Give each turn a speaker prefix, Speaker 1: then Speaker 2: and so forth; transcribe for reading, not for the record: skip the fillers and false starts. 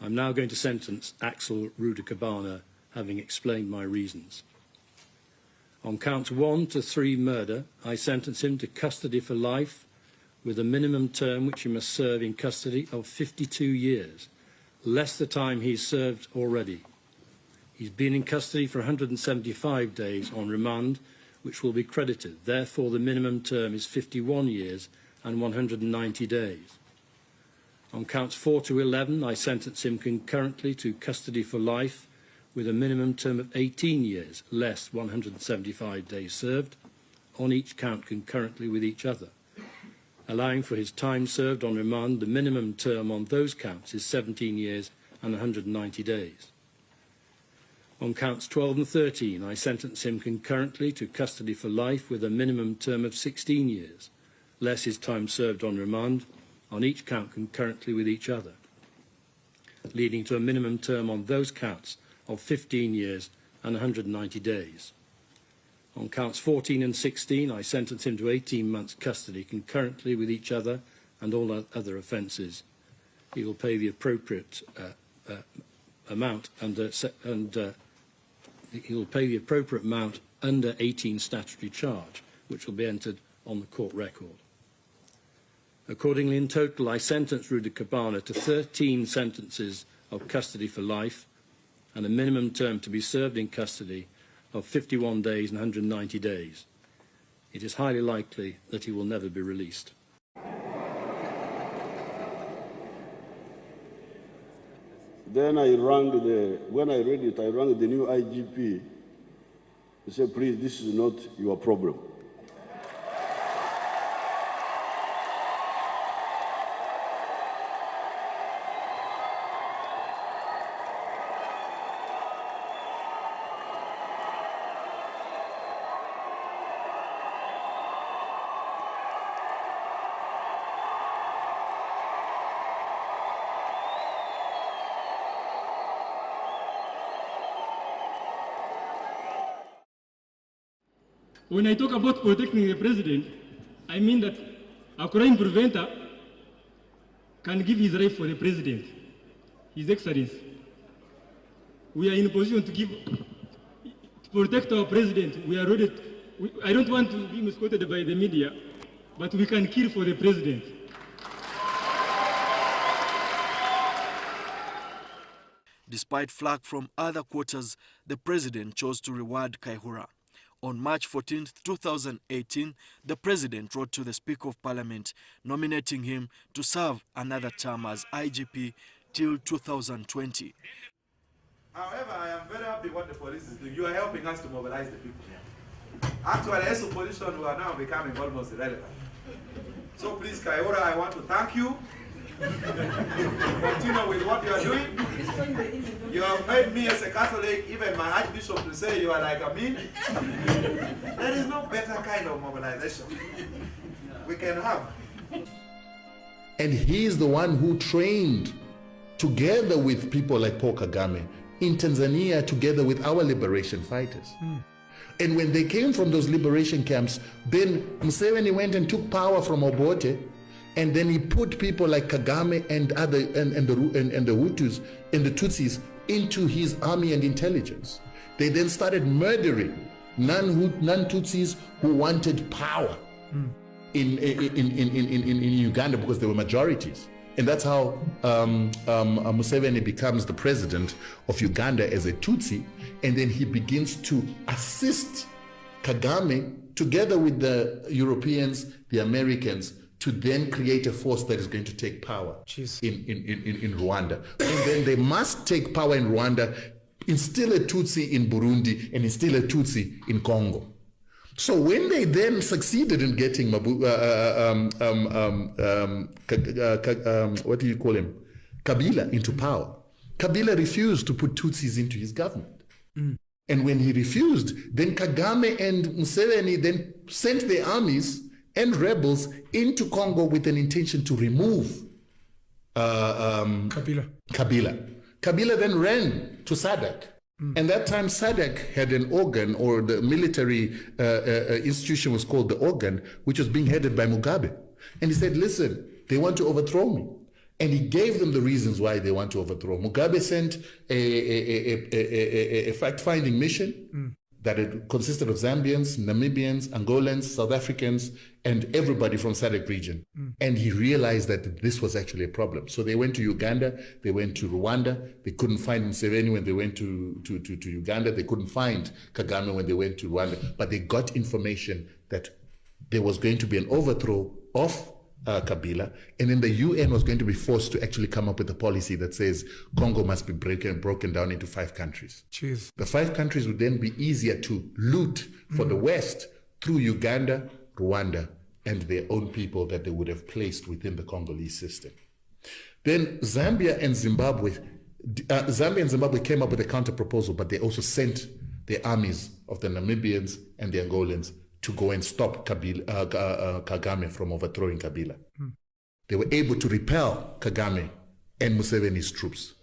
Speaker 1: I'm now going to sentence Axel Rudakabana, having explained my reasons. On counts 1 to 3 murder, I sentence him to custody for life with a minimum term which he must serve in custody of 52 years, less the time he's served already. He's been in custody for 175 days on remand, which will be credited. Therefore, the minimum term is 51 years and 190 days. On counts 4 to 11, I sentence him concurrently to custody for life with a minimum term of 18 years, less 175 days served, on each count concurrently with each other. Allowing for his time served on remand, the minimum term on those counts is 17 years and 190 days. On counts 12 and 13, I sentence him concurrently to custody for life with a minimum term of 16 years, less his time served on remand, on each count concurrently with each other, leading to a minimum term on those counts of 15 years and 190 days. On counts 14 and 16, I sentence him to 18 months custody concurrently with each other and all other offences. He will pay the appropriate amount under he will pay the appropriate amount under 18 statutory charge, which will be entered on the court record. Accordingly, in total, I sentence Rudakabana to 13 sentences of custody for life and a minimum term to be served in custody of 51 days and 190 days. It is highly likely that he will never be released.
Speaker 2: Then when I read it, I rang the new IGP. He said, please, this is not your problem.
Speaker 3: When I talk about protecting the president, I mean that a crime preventer can give his life for the president, His Excellency. We are in a position to protect our president. We are ready. I don't want to be misquoted by the media, but we can kill for the president.
Speaker 4: Despite flack from other quarters, the president chose to reward Kaihura. On March 14, 2018, the president wrote to the Speaker of Parliament nominating him to serve another term as IGP till 2020.
Speaker 5: However, I am very happy what the police is doing. You are helping us to mobilize the people here. Actually, as opposition, we are now becoming almost irrelevant. So please, Kaihura, I want to thank you. Continue with what you are doing. You have made me as a Catholic, even my Archbishop, to say you are like a me. There is no better kind of mobilization we can have.
Speaker 6: And he is the one who trained, together with people like Paul Kagame, in Tanzania, together with our liberation fighters. And when they came from those liberation camps, then Museveni went and took power from Obote, and then he put people like Kagame and the Hutus and the Tutsis into his army and intelligence. They then started murdering non-Tutsis who wanted power in Uganda, because they were majorities. And that's how Museveni becomes the president of Uganda as a Tutsi, and then he begins to assist Kagame together with the Europeans, the Americans, to then create a force that is going to take power in Rwanda. And then they must take power in Rwanda, instill a Tutsi in Burundi, and instill a Tutsi in Congo. So when they then succeeded in getting what do you call him? Kabila into power, Kabila refused to put Tutsis into his government. And when he refused, then Kagame and Museveni then sent their armies and rebels into Congo with an intention to remove Kabila. Kabila then ran to SADC. And that time SADC had an organ, or the military institution was called the organ, which was being headed by Mugabe. And he said, listen, they want to overthrow me. And he gave them the reasons why they want to overthrow. Mugabe sent a fact-finding mission that it consisted of Zambians, Namibians, Angolans, South Africans, and everybody from SADC region. And he realized that this was actually a problem. So they went to Uganda, they went to Rwanda, they couldn't find museveni when they went to Uganda, they couldn't find Kagame when they went to Rwanda, but they got information that there was going to be an overthrow of Kabila, and then the UN was going to be forced to actually come up with a policy that says Congo must be broken down into 5 countries.
Speaker 7: Jeez.
Speaker 6: The 5 countries would then be easier to loot for the West through Uganda, Rwanda, and their own people that they would have placed within the Congolese system. Then Zambia and Zimbabwe came up with a counter proposal, but they also sent the armies of the Namibians and the Angolans to go and stop Kagame from overthrowing Kabila. They were able to repel Kagame and Museveni's troops.